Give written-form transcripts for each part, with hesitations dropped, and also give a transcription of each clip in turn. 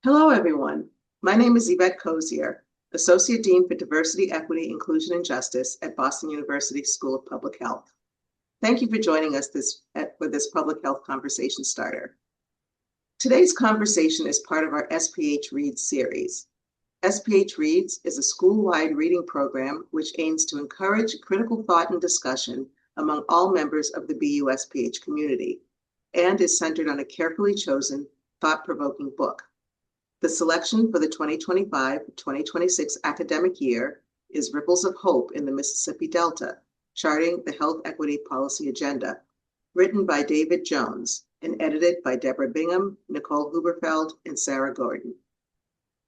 Hello, everyone. My name is Yvette Cozier, Associate Dean for Diversity, Equity, Inclusion, and Justice at Boston University School of Public Health. Thank you for joining us for this public health conversation starter. Today's conversation is part of our SPH Reads series. SPH Reads is a school-wide reading program which aims to encourage critical thought and discussion among all members of the BUSPH community and is centered on a carefully chosen, thought-provoking book. The selection for the 2025-2026 academic year is Ripples of Hope in the Mississippi Delta, Charting the Health Equity Policy Agenda, written by David Jones and edited by Deborah Bingham, Nicole Huberfeld, and Sarah Gordon.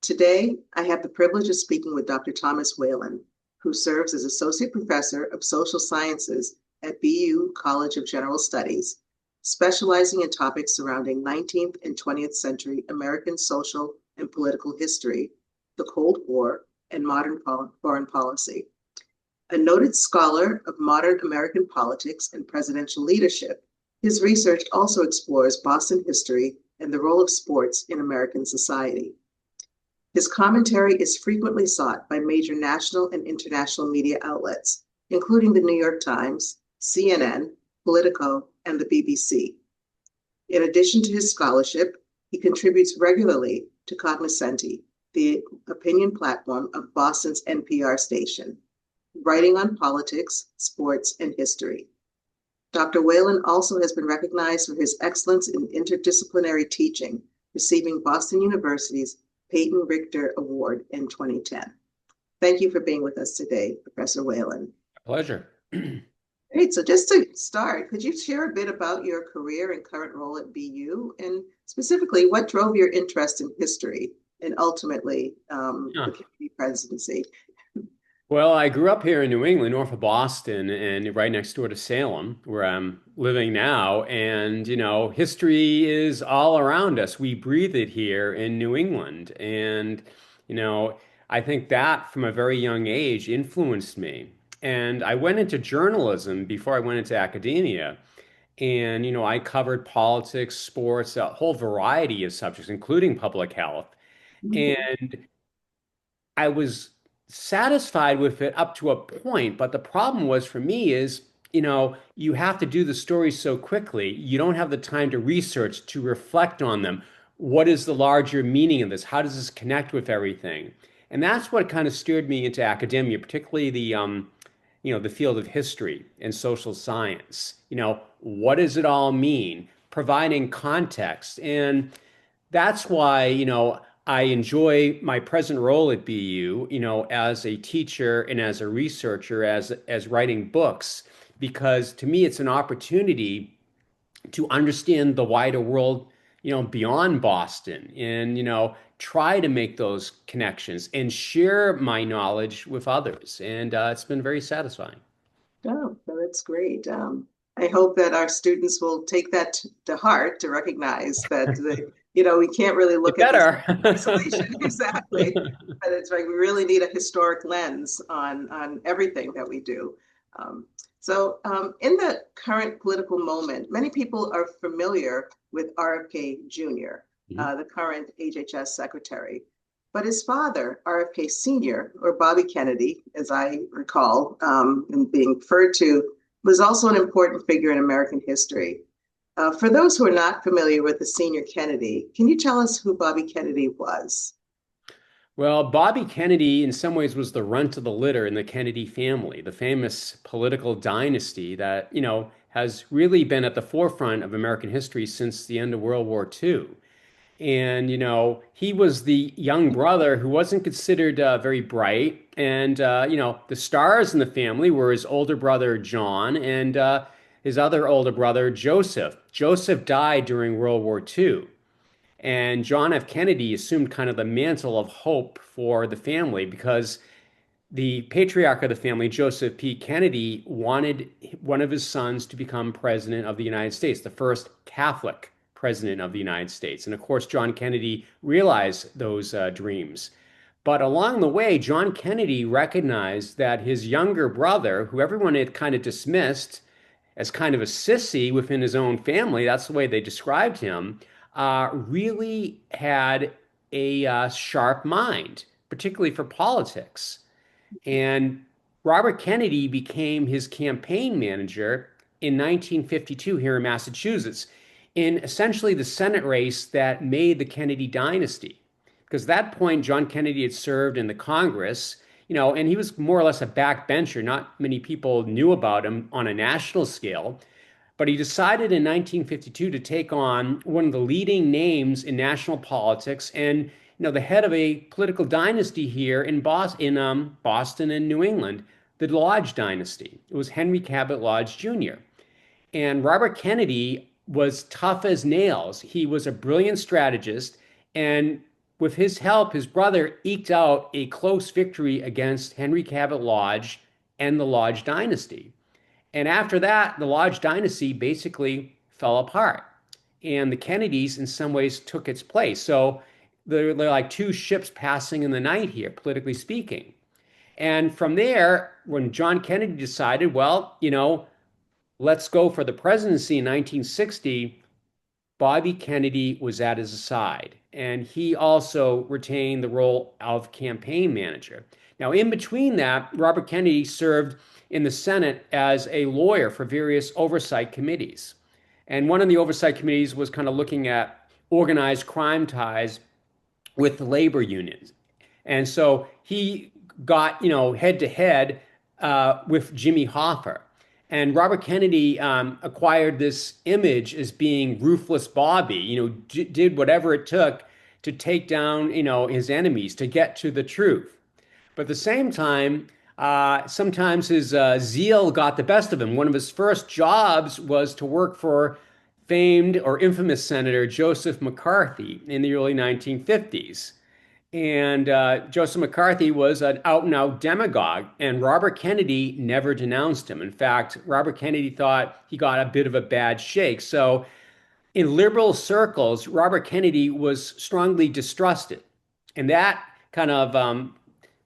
Today, I have the privilege of speaking with Dr. Thomas Whelan, who serves as Associate Professor of Social Sciences at BU College of General Studies, specializing in topics surrounding 19th and 20th century American social and political history, the Cold War, and modern foreign policy. A noted scholar of modern American politics and presidential leadership, his research also explores Boston history and the role of sports in American society. His commentary is frequently sought by major national and international media outlets, including the New York Times, CNN, Politico, and the BBC. In addition to his scholarship, he contributes regularly to Cognoscenti, the opinion platform of Boston's NPR station, writing on politics, sports, and history. Dr. Whalen also has been recognized for his excellence in interdisciplinary teaching, receiving Boston University's Peyton Richter Award in 2010. Thank you for being with us today, Professor Whalen. Pleasure. Great. So just to start, could you share a bit about your career and current role at BU, and specifically what drove your interest in history and ultimately the community presidency? Well, I grew up here in New England, north of Boston, and right next door to Salem, where I'm living now. And, history is all around us. We breathe it here in New England. And, I think that from a very young age influenced me. And I went into journalism before I went into academia. And, I covered politics, sports, a whole variety of subjects, including public health. And I was satisfied with it up to a point, but the problem was for me is, you have to do the stories so quickly. You don't have the time to research, to reflect on them. What is the larger meaning of this? How does this connect with everything? And that's what kind of steered me into academia, particularly the field of history and social science. What does it all mean? Providing context. And that's why, I enjoy my present role at BU, as a teacher and as a researcher, as writing books, because to me it's an opportunity to understand the wider world, beyond Boston, and try to make those connections and share my knowledge with others. And it's been very satisfying. Oh, well, that's great. I hope that our students will take that to heart to recognize that we can't really look at this Better. in isolation. Exactly. But it's right. We really need a historic lens on everything that we do. In the current political moment, many people are familiar with RFK Jr., the current HHS secretary. But his father, RFK Sr., or Bobby Kennedy, as I recall, and being referred to, was also an important figure in American history. For those who are not familiar with the senior Kennedy, can you tell us who Bobby Kennedy was? Well, Bobby Kennedy, in some ways, was the runt of the litter in the Kennedy family, the famous political dynasty that, has really been at the forefront of American history since the end of World War II. And, he was the young brother who wasn't considered very bright. And, the stars in the family were his older brother, John, and his other older brother, Joseph. Joseph died during World War II. And John F. Kennedy assumed kind of the mantle of hope for the family because the patriarch of the family, Joseph P. Kennedy, wanted one of his sons to become president of the United States, the first Catholic president of the United States. And of course, John Kennedy realized those dreams. But along the way, John Kennedy recognized that his younger brother, who everyone had kind of dismissed as kind of a sissy within his own family, that's the way they described him, really had a sharp mind, particularly for politics. And Robert Kennedy became his campaign manager in 1952 here in Massachusetts, in essentially the Senate race that made the Kennedy dynasty. Because at that point, John Kennedy had served in the Congress, and he was more or less a backbencher. Not many people knew about him on a national scale. But he decided in 1952 to take on one of the leading names in national politics and the head of a political dynasty here in Boston and New England, the Lodge dynasty. It was Henry Cabot Lodge Jr. And Robert Kennedy was tough as nails. He was a brilliant strategist, and with his help, his brother eked out a close victory against Henry Cabot Lodge and the Lodge dynasty. And after that, the Lodge dynasty basically fell apart. And the Kennedys, in some ways, took its place. So they're like two ships passing in the night here, politically speaking. And from there, when John Kennedy decided, well, let's go for the presidency in 1960, Bobby Kennedy was at his side. And he also retained the role of campaign manager. Now, in between that, Robert Kennedy served in the Senate as a lawyer for various oversight committees. And one of the oversight committees was kind of looking at organized crime ties with the labor unions. And so he got, head to head with Jimmy Hoffa. And Robert Kennedy acquired this image as being ruthless Bobby, did whatever it took to take down, his enemies, to get to the truth. But at the same time, sometimes his zeal got the best of him. One of his first jobs was to work for famed or infamous Senator Joseph McCarthy in the early 1950s. And Joseph McCarthy was an out-and-out demagogue, and Robert Kennedy never denounced him. In fact, Robert Kennedy thought he got a bit of a bad shake. So in liberal circles, Robert Kennedy was strongly distrusted. And that kind of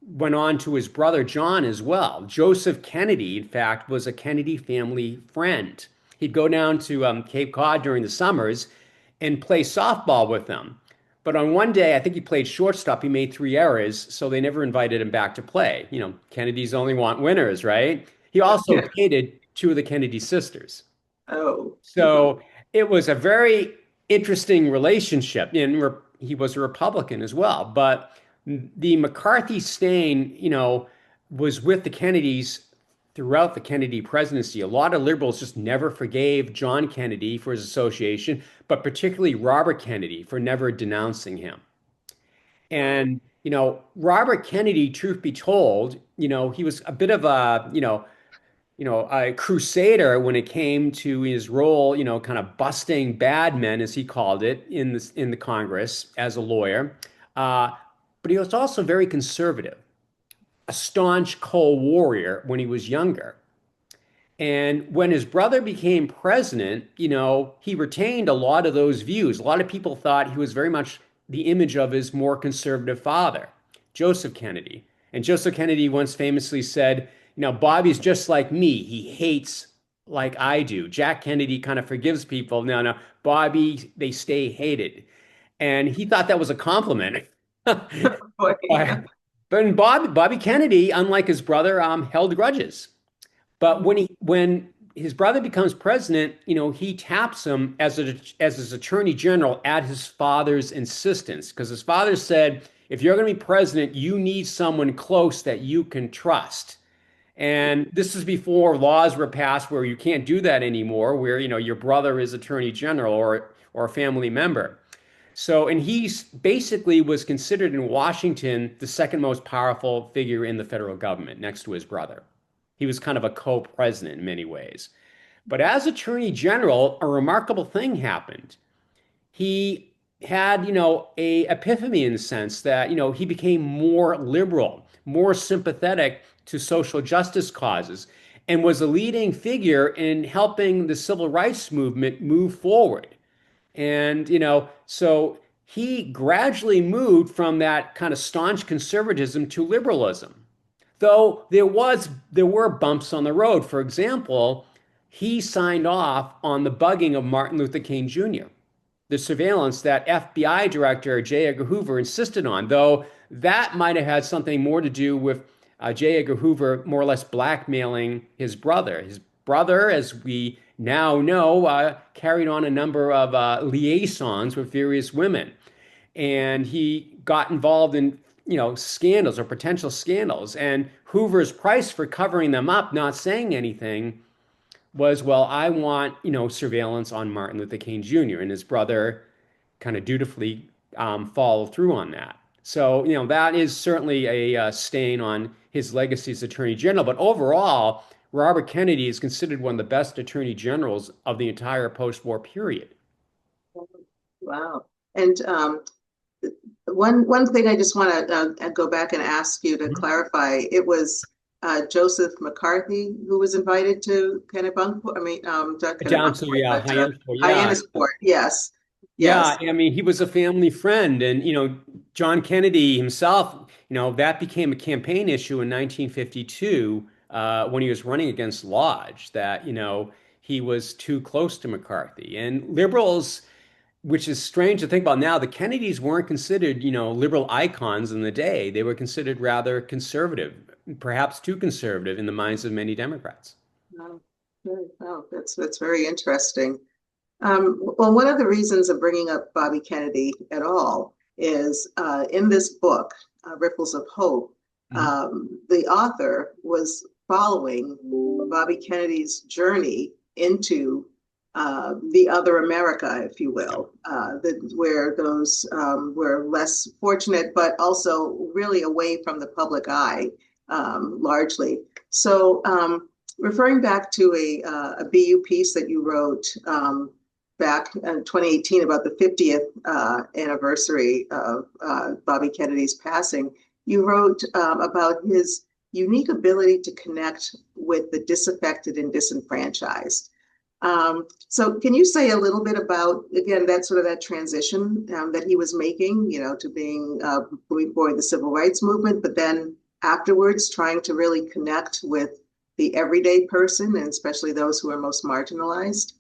went on to his brother John as well. Joseph Kennedy, in fact, was a Kennedy family friend. He'd go down to Cape Cod during the summers and play softball with them. But on one day, I think he played shortstop. He made 3 errors, so they never invited him back to play. Kennedys only want winners, right? He also hated 2 of the Kennedy sisters. Oh. So it was a very interesting relationship. And he was a Republican as well. But the McCarthy stain, was with the Kennedys throughout the Kennedy presidency. A lot of liberals just never forgave John Kennedy for his association, but particularly Robert Kennedy for never denouncing him. And, Robert Kennedy, truth be told, he was a bit of a crusader when it came to his role, kind of busting bad men, as he called it, in the Congress as a lawyer. But he was also very conservative, a staunch Cold Warrior when he was younger. And when his brother became president, he retained a lot of those views. A lot of people thought he was very much the image of his more conservative father, Joseph Kennedy. And Joseph Kennedy once famously said, Bobby's just like me. He hates like I do. Jack Kennedy kind of forgives people. No, Bobby, they stay hated. And he thought that was a compliment. But Bobby Kennedy, unlike his brother, held grudges. But when his brother becomes president, he taps him as his attorney general at his father's insistence, because his father said, if you're going to be president, you need someone close that you can trust. And this is before laws were passed where you can't do that anymore, where your brother is attorney general or a family member. So, and he basically was considered in Washington the second most powerful figure in the federal government next to his brother. He was kind of a co-president in many ways. But as attorney general, a remarkable thing happened. He had, a epiphany in the sense that, he became more liberal, more sympathetic to social justice causes, and was a leading figure in helping the civil rights movement move forward. And, so he gradually moved from that kind of staunch conservatism to liberalism. Though there were bumps on the road. For example, he signed off on the bugging of Martin Luther King Jr. the surveillance that FBI Director J. Edgar Hoover insisted on, though that might have had something more to do with J. Edgar Hoover more or less blackmailing his brother. His brother, as we now know, carried on a number of liaisons with various women, and he got involved in scandals or potential scandals. And Hoover's price for covering them up, not saying anything, was, well, I want surveillance on Martin Luther King Jr. And his brother kind of dutifully followed through on that. So that is certainly a stain on his legacy as Attorney General. But overall, Robert Kennedy is considered one of the best Attorney Generals of the entire post-war period. Wow. And one thing I just want to go back and ask you to clarify. It was Joseph McCarthy who was invited to Kennebunkport. I mean, Down to Hyannisport. Yes. Yeah, I mean, he was a family friend, and John Kennedy himself, that became a campaign issue in 1952 when he was running against Lodge. That he was too close to McCarthy, and liberals, which is strange to think about now. The Kennedys weren't considered, liberal icons in the day. They were considered rather conservative, perhaps too conservative in the minds of many Democrats. Oh, wow, that's very interesting. Well, one of the reasons of bringing up Bobby Kennedy at all is in this book, Ripples of Hope, the author was following Bobby Kennedy's journey into the other America, if you will, where those were less fortunate, but also really away from the public eye, largely. So referring back to a BU piece that you wrote back in 2018 about the 50th anniversary of Bobby Kennedy's passing, you wrote about his unique ability to connect with the disaffected and disenfranchised. So can you say a little bit about, again, that transition that he was making, to being moving forward the civil rights movement, but then afterwards trying to really connect with the everyday person, and especially those who are most marginalized?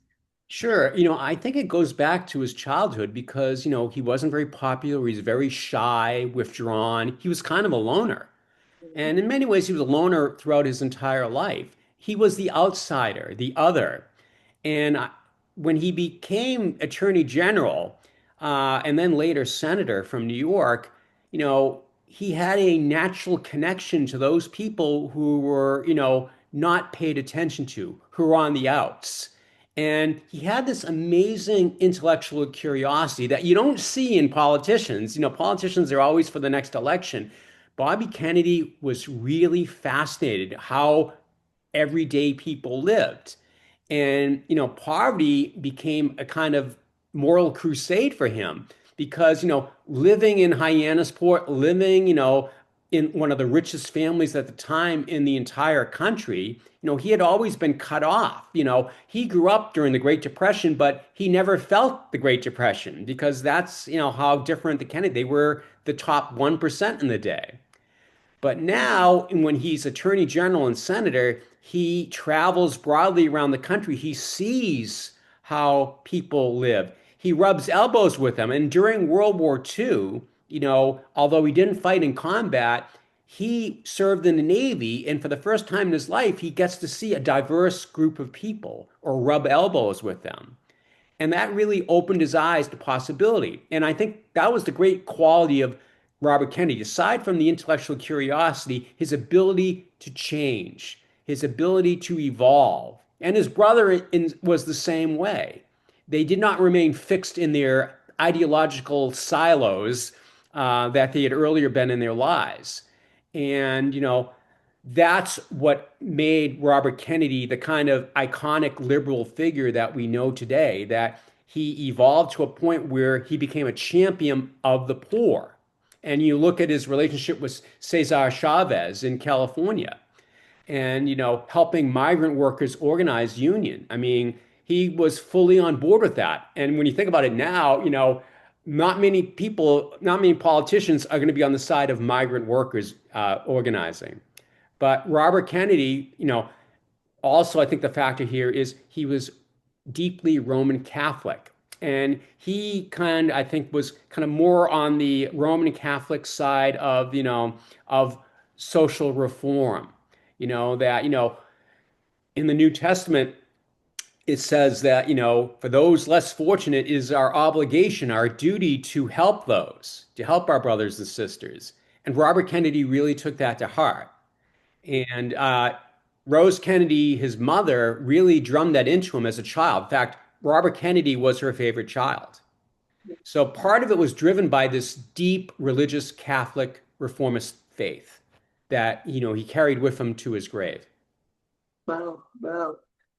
Sure. I think it goes back to his childhood because, he wasn't very popular. He was very shy, withdrawn. He was kind of a loner. And in many ways, he was a loner throughout his entire life. He was the outsider, the other. And when he became Attorney General, and then later Senator from New York, he had a natural connection to those people who were, not paid attention to, who were on the outs. And he had this amazing intellectual curiosity that you don't see in politicians. Politicians are always for the next election. Bobby Kennedy was really fascinated how everyday people lived. And, poverty became a kind of moral crusade for him because, living in Hyannisport, living, in one of the richest families at the time in the entire country, he had always been cut off. He grew up during the Great Depression, but he never felt the Great Depression because that's, how different the Kennedy, they were the top 1% in the day. But now, when he's Attorney General and Senator, he travels broadly around the country. He sees how people live. He rubs elbows with them. And during World War II, although he didn't fight in combat, he served in the Navy. And for the first time in his life, he gets to see a diverse group of people or rub elbows with them. And that really opened his eyes to possibility. And I think that was the great quality of Robert Kennedy. Aside from the intellectual curiosity, his ability to change, his ability to evolve. And his brother was the same way. They did not remain fixed in their ideological silos that they had earlier been in their lives. And, that's what made Robert Kennedy the kind of iconic liberal figure that we know today, that he evolved to a point where he became a champion of the poor. And you look at his relationship with Cesar Chavez in California and, helping migrant workers organize union. I mean, he was fully on board with that. And when you think about it now, not many people, not many politicians are going to be on the side of migrant workers organizing. But Robert Kennedy, also I think the factor here is he was deeply Roman Catholic. And he I think, was kind of more on the Roman Catholic side of, of social reform. That, in the New Testament, it says that, for those less fortunate, it is our obligation, our duty to help those, to help our brothers and sisters. And Robert Kennedy really took that to heart. And Rose Kennedy, his mother, really drummed that into him as a child. In fact, Robert Kennedy was her favorite child. So part of it was driven by this deep religious Catholic reformist faith that, he carried with him to his grave. Wow, wow.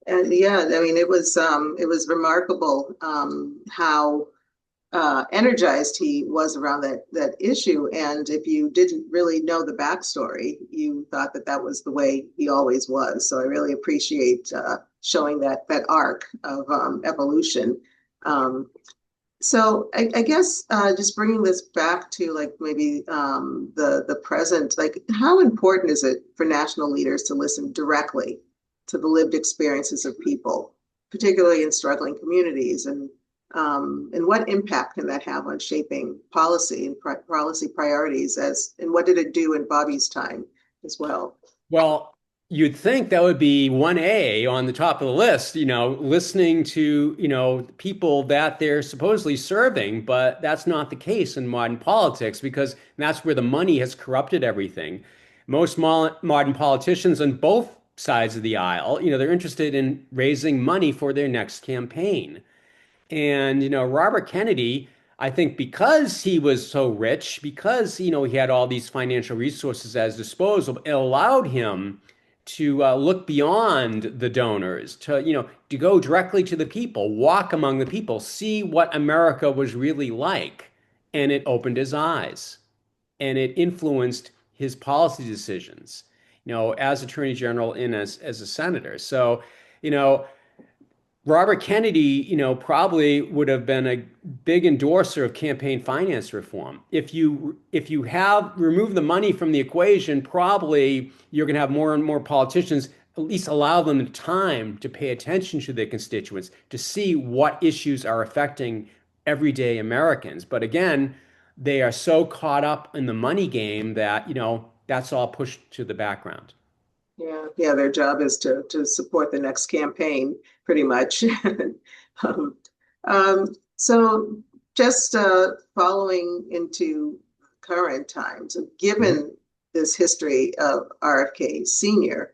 And yeah, I mean, it was remarkable how energized he was around that issue. And if you didn't really know the backstory, you thought that that was the way he always was. So I really appreciate showing that arc of evolution. Um, so I guess just bringing this back to like maybe the present, like how important is it for national leaders to listen directly to the lived experiences of people, particularly in struggling communities, and what impact can that have on shaping policy and policy priorities? And what did it do in Bobby's time as well? Well, you'd think that would be 1A on the top of the list, listening to, people that they're supposedly serving, but that's not the case in modern politics because that's where the money has corrupted everything. Most modern politicians on both sides of the aisle, they're interested in raising money for their next campaign. And, Robert Kennedy, I think because he was so rich, because, he had all these financial resources at his disposal, it allowed him to look beyond the donors, to go directly to the people, walk among the people, see what America was really like. And it opened his eyes and it influenced his policy decisions, as Attorney General and as a senator. So, you know, Robert Kennedy, probably would have been a big endorser of campaign finance reform. If you have removed the money from the equation, probably you're going to have more and more politicians at least allow them the time to pay attention to their constituents, to see what issues are affecting everyday Americans. But again, they are so caught up in the money game that, that's all pushed to the background. Yeah, yeah, their job is to support the next campaign, pretty much. um, so just following into current times, Mhm. given this history of RFK Sr.,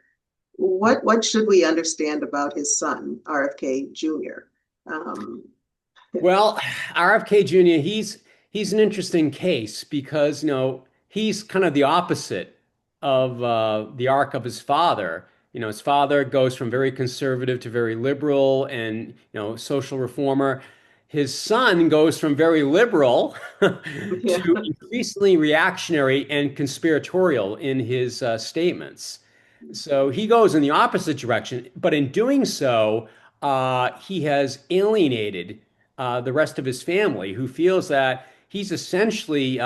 what should we understand about his son, RFK Jr.? Um, Well, RFK Jr., he's an interesting case because, he's kind of the opposite of the arc of his father. His father goes from very conservative to very liberal and, social reformer. His son goes from very liberal yeah, to increasingly reactionary and conspiratorial in his statements. So he goes in the opposite direction, but in doing so, he has alienated the rest of his family, who feels that he's essentially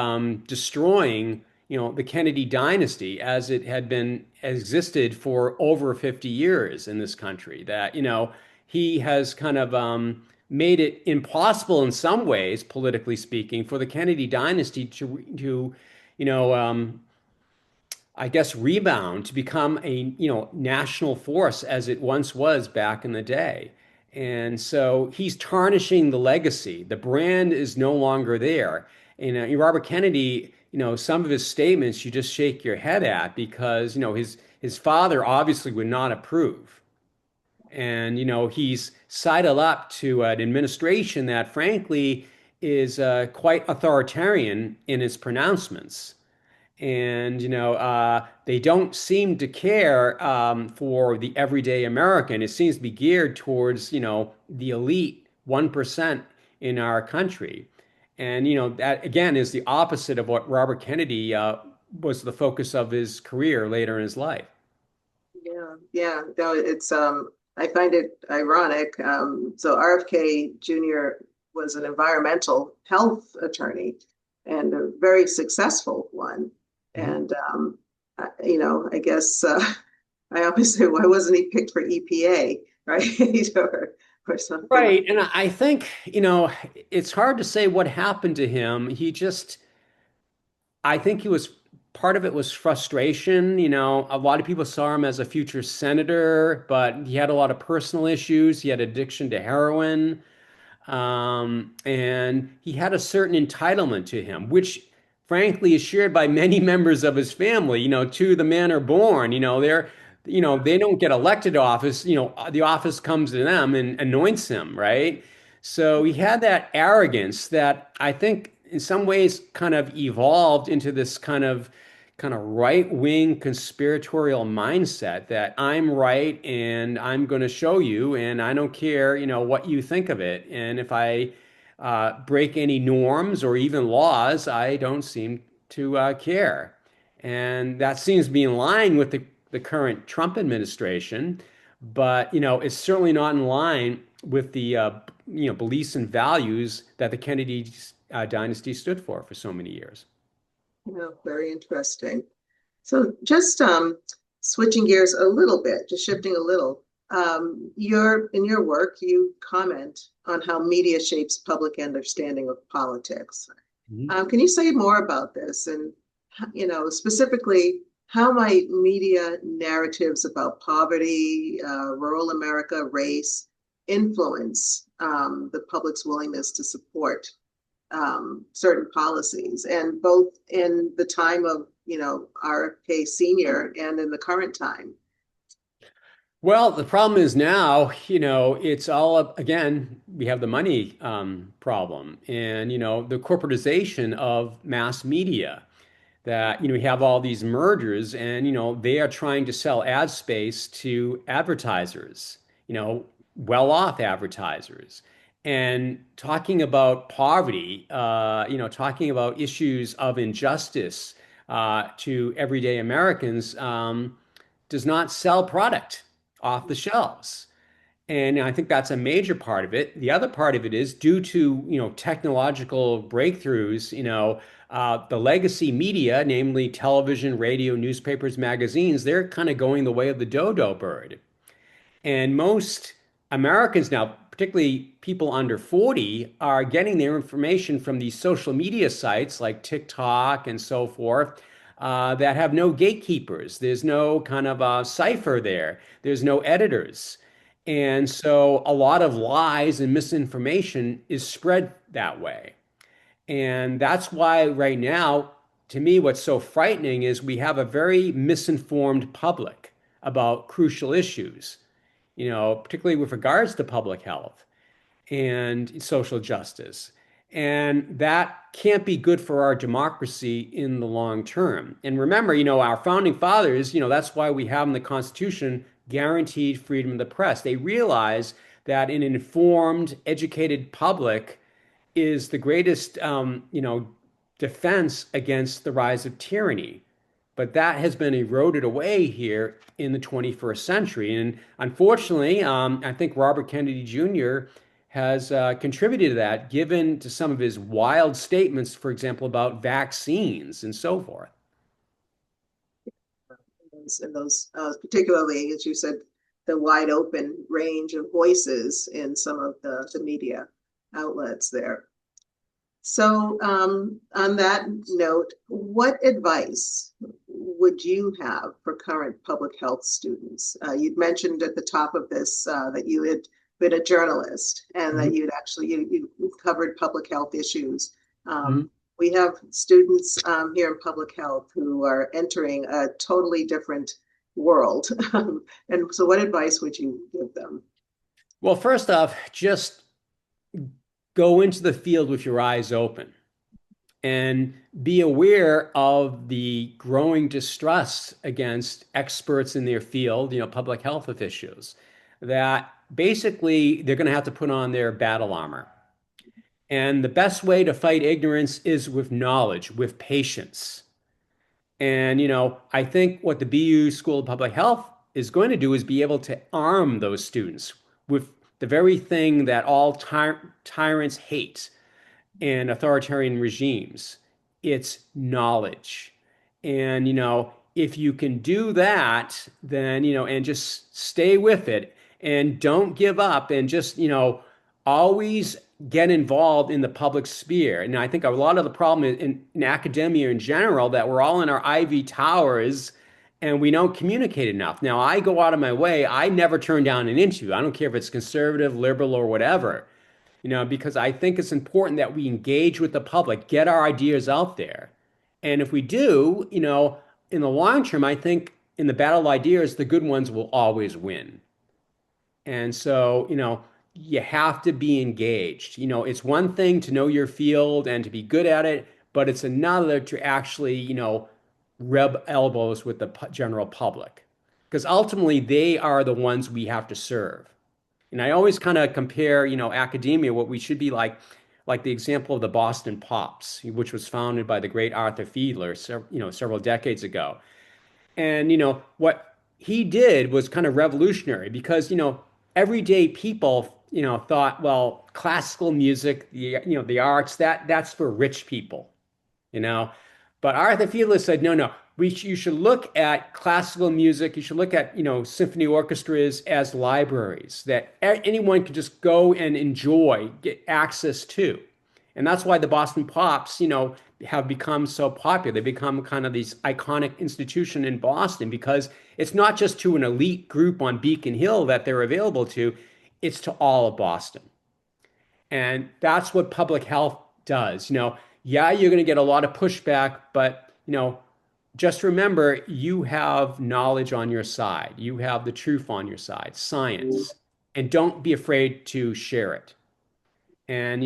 destroying, the Kennedy dynasty as it had been existed for over 50 years in this country. That, he has kind of made it impossible in some ways, politically speaking, for the Kennedy dynasty to I guess, rebound to become a, national force as it once was back in the day. And so he's tarnishing the legacy. The brand is no longer there. And Robert Kennedy, some of his statements you just shake your head at because, his father obviously would not approve. And, he's sidled up to an administration that, frankly, is quite authoritarian in its pronouncements. And they don't seem to care for the everyday American. It seems to be geared towards the elite 1% in our country. And that again is the opposite of what Robert Kennedy was the focus of his career later in his life. yeah, yeah. No, it's I find it ironic. So RFK Jr. was an environmental health attorney and a very successful one. Mhm. And I guess I always say, why wasn't he picked for EPA, right? Or or something like Right. And I think, it's hard to say what happened to him. I think he was part of it was frustration. A lot of people saw him as a future senator, but he had a lot of personal issues. He had addiction to heroin. And he had a certain entitlement to him, which frankly is shared by many members of his family. To the man are born. They don't get elected to office. The office comes to them and anoints him, right? So he had that arrogance that I think in some ways kind of evolved into this kind of right-wing conspiratorial mindset that I'm right and I'm going to show you and I don't care, what you think of it. And if I break any norms or even laws, I don't seem to care. And that seems to be in line with the current Trump administration, but it's certainly not in line with the beliefs and values that the Kennedy dynasty stood for so many years. very interesting. So just switching gears a little bit, just shifting a little. In your work, you comment on how media shapes public understanding of politics. Mhm. Can you say more about this? And specifically, how might media narratives about poverty, rural America, race influence the public's willingness to support certain policies, and both in the time of RFK Senior and in the current time? Well, the problem is now, it's all up again, we have the money problem and, the corporatization of mass media that, we have all these mergers and, they are trying to sell ad space to advertisers, well-off advertisers. And talking about poverty, talking about issues of injustice to everyday Americans does not sell product off the shelves. And I think that's a major part of it. The other part of it is due to, technological breakthroughs, the legacy media, namely television, radio, newspapers, magazines, they're kind of going the way of the dodo bird. And most Americans now, particularly people under 40, are getting their information from these social media sites like TikTok and so forth that have no gatekeepers. There's no kind of cipher there. There's no editors. And so a lot of lies and misinformation is spread that way. And that's why right now, to me, what's so frightening is we have a very misinformed public about crucial issues, particularly with regards to public health and social justice. And that can't be good for our democracy in the long term. And remember, our founding fathers, that's why we have in the Constitution guaranteed freedom of the press. They realize that an informed, educated public is the greatest, defense against the rise of tyranny. But that has been eroded away here in the 21st century. And unfortunately, I think Robert Kennedy Jr. has contributed to that, given to some of his wild statements, for example, about vaccines and so forth. And those particularly, as you said, the wide open range of voices in some of the media outlets there. So on that note, what advice would you have for current public health students? You'd mentioned at the top of this that you had been a journalist and that you'd actually you covered public health issues. Mhm. We have students here in public health who are entering a totally different world. And so what advice would you give them? Well, first off, just go into the field with your eyes open and be aware of the growing distrust against experts in their field, public health officials, that basically they're going to have to put on their battle armor. And the best way to fight ignorance is with knowledge, with patience. And, I think what the BU School of Public Health is going to do is be able to arm those students with the very thing that all tyrants hate and authoritarian regimes. It's knowledge. And, if you can do that, then, and just stay with it and don't give up and just, always get involved in the public sphere. And I think a lot of the problem in academia in general that we're all in our ivy towers and we don't communicate enough. Now, I go out of my way. I never turn down an interview. I don't care if it's conservative, liberal, or whatever, because I think it's important that we engage with the public, get our ideas out there. And if we do, in the long term, I think in the battle of ideas, the good ones will always win. And so, you have to be engaged. It's one thing to know your field and to be good at it, but it's another to actually, rub elbows with the general public. Because ultimately, they are the ones we have to serve. And I always kind of compare, academia, what we should be like the example of the Boston Pops, which was founded by the great Arthur Fiedler, several decades ago. And, what he did was kind of revolutionary because, everyday people, thought, well, classical music, the arts, that's for rich people, you know. But Arthur Fiedler said, no, no, you should look at classical music. You should look at, symphony orchestras as libraries that anyone can just go and enjoy, get access to. And that's why the Boston Pops, have become so popular. They become kind of these iconic institution in Boston because it's not just to an elite group on Beacon Hill that they're available to, it's to all of Boston. And that's what public health does. Yeah, you're going to get a lot of pushback, but, just remember you have knowledge on your side. You have the truth on your side, science, and don't be afraid to share it. And,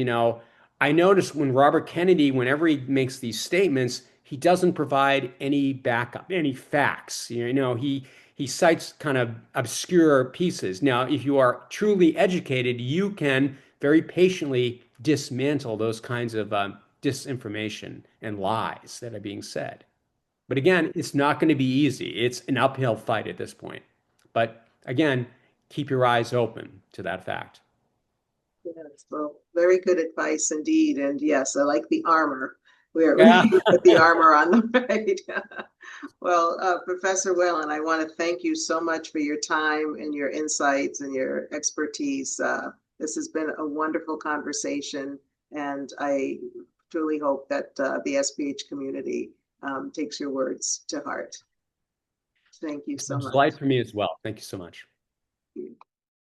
I noticed when Robert Kennedy, whenever he makes these statements, he doesn't provide any backup, any facts. He cites kind of obscure pieces. Now, if you are truly educated, you can very patiently dismantle those kinds of disinformation and lies that are being said. But again, it's not going to be easy. It's an uphill fight at this point. But again, keep your eyes open to that fact. Yes, well, very good advice indeed. And yes, I like the armor. Where Yeah. we put the armor on the right. Well, Professor Whalen, I want to thank you so much for your time and your insights and your expertise. This has been a wonderful conversation, and I truly hope that the SPH community takes your words to heart. Thank you It's a so much. delight for me as well. Thank you so much.